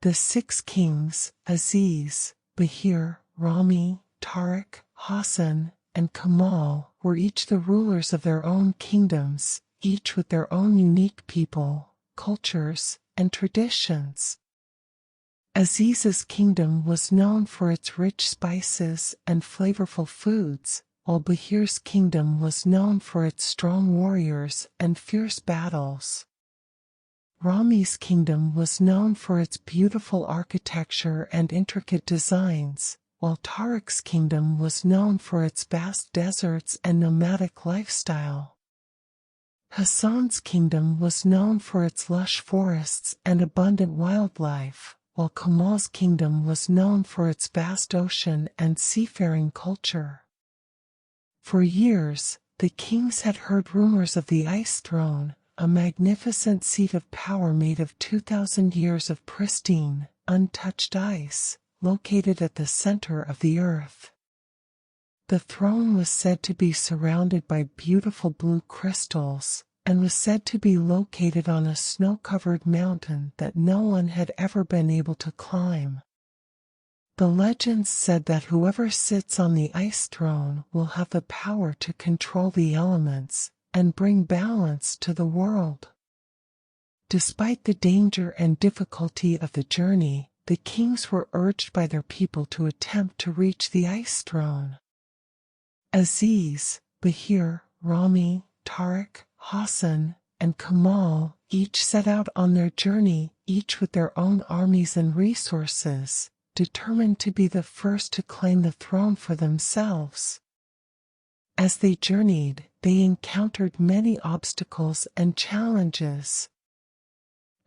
The 6 kings, Aziz, Bahir, Rami, Tariq, Hassan, and Kamal, were each the rulers of their own kingdoms, each with their own unique people, cultures, and traditions. Aziz's kingdom was known for its rich spices and flavorful foods, while Bahir's kingdom was known for its strong warriors and fierce battles. Rami's kingdom was known for its beautiful architecture and intricate designs, while Tariq's kingdom was known for its vast deserts and nomadic lifestyle. Hassan's kingdom was known for its lush forests and abundant wildlife, while Kamal's kingdom was known for its vast ocean and seafaring culture. For years, the kings had heard rumors of the Ice Throne, a magnificent seat of power made of 2,000 years of pristine, untouched ice, located at the center of the earth. The throne was said to be surrounded by beautiful blue crystals, and was said to be located on a snow-covered mountain that no one had ever been able to climb. The legends said that whoever sits on the Ice Throne will have the power to control the elements and bring balance to the world. Despite the danger and difficulty of the journey, the kings were urged by their people to attempt to reach the Ice Throne. Aziz, Bahir, Rami, Tariq, Hassan, and Kamal each set out on their journey, each with their own armies and resources, determined to be the first to claim the throne for themselves. As they journeyed, they encountered many obstacles and challenges.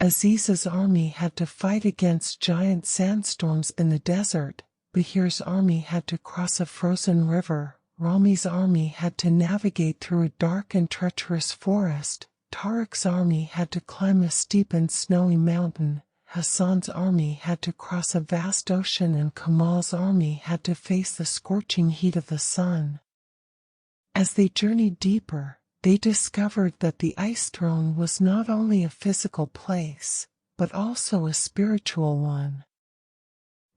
Aziz's army had to fight against giant sandstorms in the desert, Bahir's army had to cross a frozen river, Rami's army had to navigate through a dark and treacherous forest, Tariq's army had to climb a steep and snowy mountain, Hassan's army had to cross a vast ocean, and Kamal's army had to face the scorching heat of the sun. As they journeyed deeper, they discovered that the Ice Throne was not only a physical place, but also a spiritual one.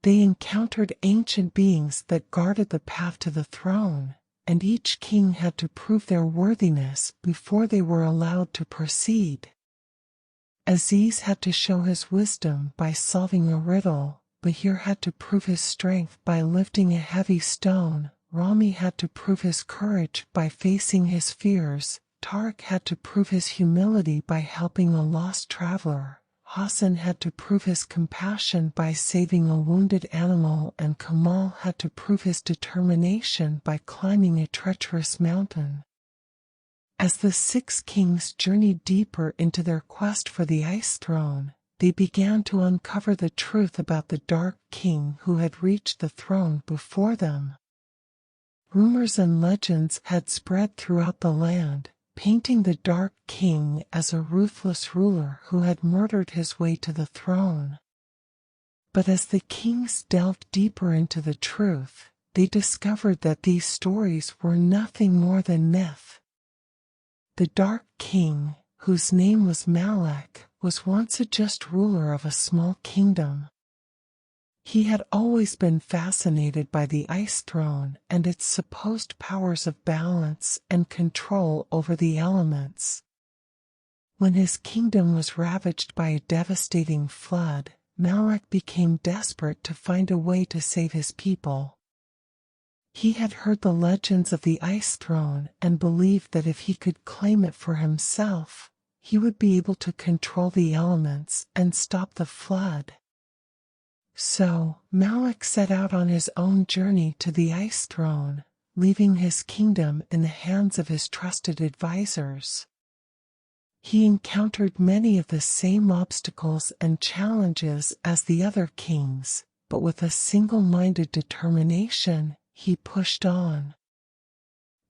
They encountered ancient beings that guarded the path to the throne, and each king had to prove their worthiness before they were allowed to proceed. Aziz had to show his wisdom by solving a riddle, Bahir had to prove his strength by lifting a heavy stone, Rami had to prove his courage by facing his fears, Tariq had to prove his humility by helping a lost traveler, Hassan had to prove his compassion by saving a wounded animal, and Kamal had to prove his determination by climbing a treacherous mountain. As the 6 kings journeyed deeper into their quest for the Ice Throne, they began to uncover the truth about the Dark King who had reached the throne before them. Rumors and legends had spread throughout the land, painting the Dark King as a ruthless ruler who had murdered his way to the throne. But as the kings delved deeper into the truth, they discovered that these stories were nothing more than myth. The Dark King, whose name was Malek, was once a just ruler of a small kingdom. He had always been fascinated by the Ice Throne and its supposed powers of balance and control over the elements. When his kingdom was ravaged by a devastating flood, Malek became desperate to find a way to save his people. He had heard the legends of the Ice Throne and believed that if he could claim it for himself, he would be able to control the elements and stop the flood. So, Malek set out on his own journey to the Ice Throne, leaving his kingdom in the hands of his trusted advisors. He encountered many of the same obstacles and challenges as the other kings, but with a single-minded determination, he pushed on.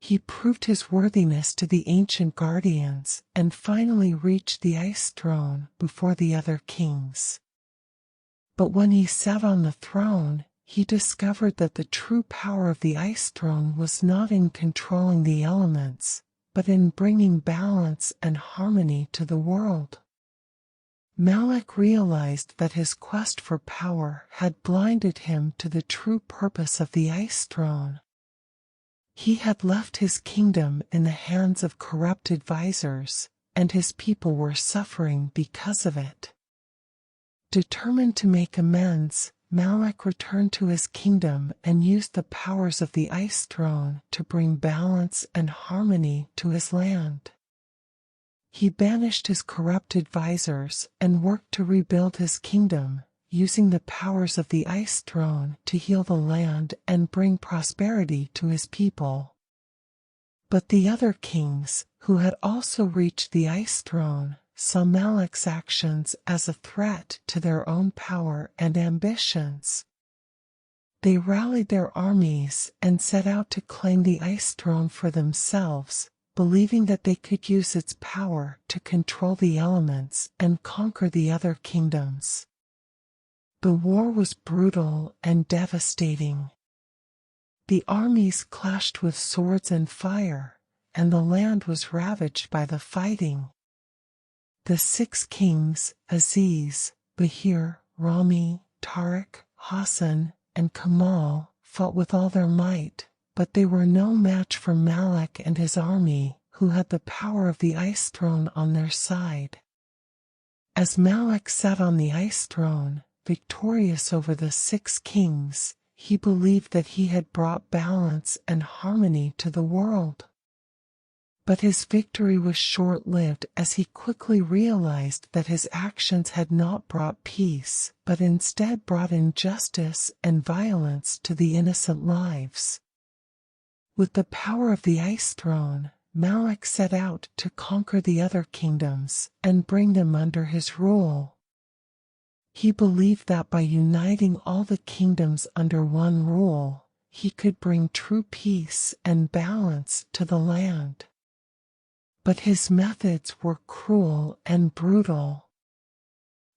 He proved his worthiness to the ancient guardians and finally reached the Ice Throne before the other kings. But when he sat on the throne, he discovered that the true power of the Ice Throne was not in controlling the elements, but in bringing balance and harmony to the world. Malak realized that his quest for power had blinded him to the true purpose of the Ice Throne. He had left his kingdom in the hands of corrupt advisors, and his people were suffering because of it. Determined to make amends, Malak returned to his kingdom and used the powers of the Ice Throne to bring balance and harmony to his land. He banished his corrupt advisors and worked to rebuild his kingdom, using the powers of the Ice Throne to heal the land and bring prosperity to his people. But the other kings, who had also reached the Ice Throne, saw Malak's actions as a threat to their own power and ambitions. They rallied their armies and set out to claim the Ice Throne for themselves, believing that they could use its power to control the elements and conquer the other kingdoms. The war was brutal and devastating. The armies clashed with swords and fire, and the land was ravaged by the fighting. The 6 kings, Aziz, Bahir, Rami, Tariq, Hassan, and Kamal, fought with all their might, but they were no match for Malak and his army, who had the power of the Ice Throne on their side. As Malak sat on the Ice Throne, victorious over the 6 kings, he believed that he had brought balance and harmony to the world. But his victory was short-lived, as he quickly realized that his actions had not brought peace, but instead brought injustice and violence to the innocent lives. With the power of the Ice Throne, Malak set out to conquer the other kingdoms and bring them under his rule. He believed that by uniting all the kingdoms under one rule, he could bring true peace and balance to the land. But his methods were cruel and brutal.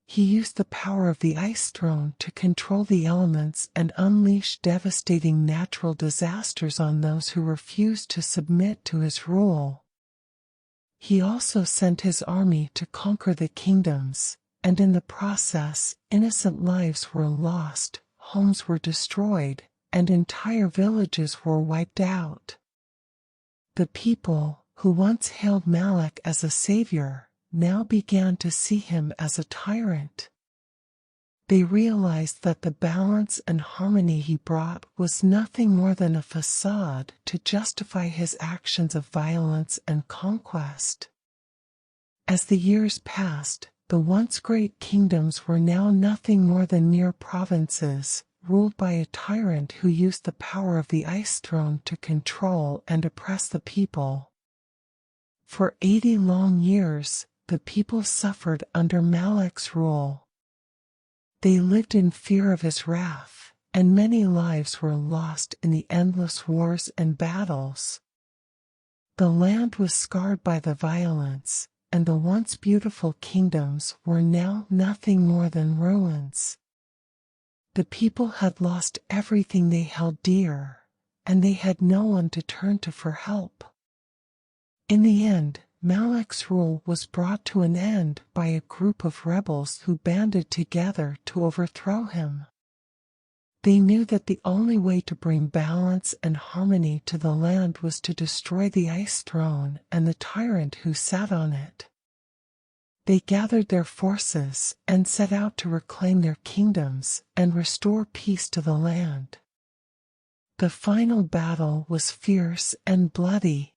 He used the power of the Ice Throne to control the elements and unleash devastating natural disasters on those who refused to submit to his rule. He also sent his army to conquer the kingdoms, and in the process, innocent lives were lost, homes were destroyed, and entire villages were wiped out. The people, who once hailed Malak as a savior, now began to see him as a tyrant. They realized that the balance and harmony he brought was nothing more than a facade to justify his actions of violence and conquest. As the years passed, the once great kingdoms were now nothing more than mere provinces, ruled by a tyrant who used the power of the Ice Throne to control and oppress the people. For 80 long years, the people suffered under Malak's rule. They lived in fear of his wrath, and many lives were lost in the endless wars and battles. The land was scarred by the violence, and the once beautiful kingdoms were now nothing more than ruins. The people had lost everything they held dear, and they had no one to turn to for help. In the end, Malak's rule was brought to an end by a group of rebels who banded together to overthrow him. They knew that the only way to bring balance and harmony to the land was to destroy the Ice Throne and the tyrant who sat on it. They gathered their forces and set out to reclaim their kingdoms and restore peace to the land. The final battle was fierce and bloody.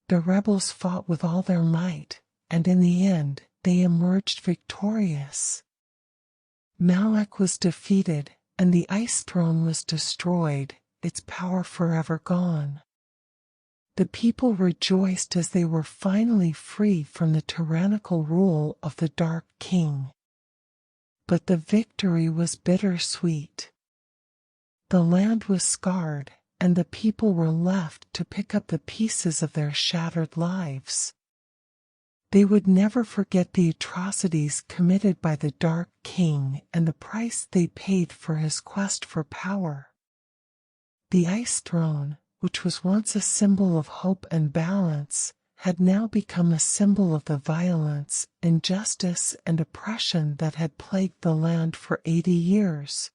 The rebels fought with all their might, and in the end, they emerged victorious. Malak was defeated, and the Ice Throne was destroyed, its power forever gone. The people rejoiced as they were finally free from the tyrannical rule of the Dark King. But the victory was bittersweet. The land was scarred, and the people were left to pick up the pieces of their shattered lives. They would never forget the atrocities committed by the Dark King and the price they paid for his quest for power. The Ice Throne, which was once a symbol of hope and balance, had now become a symbol of the violence, injustice, and oppression that had plagued the land for 80 years.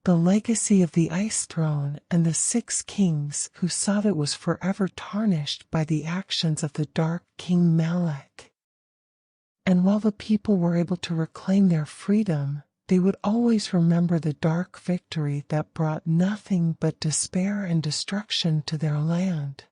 The legacy of the Ice Throne and the 6 kings who sought it was forever tarnished by the actions of the Dark King Malek. And while the people were able to reclaim their freedom, they would always remember the dark victory that brought nothing but despair and destruction to their land.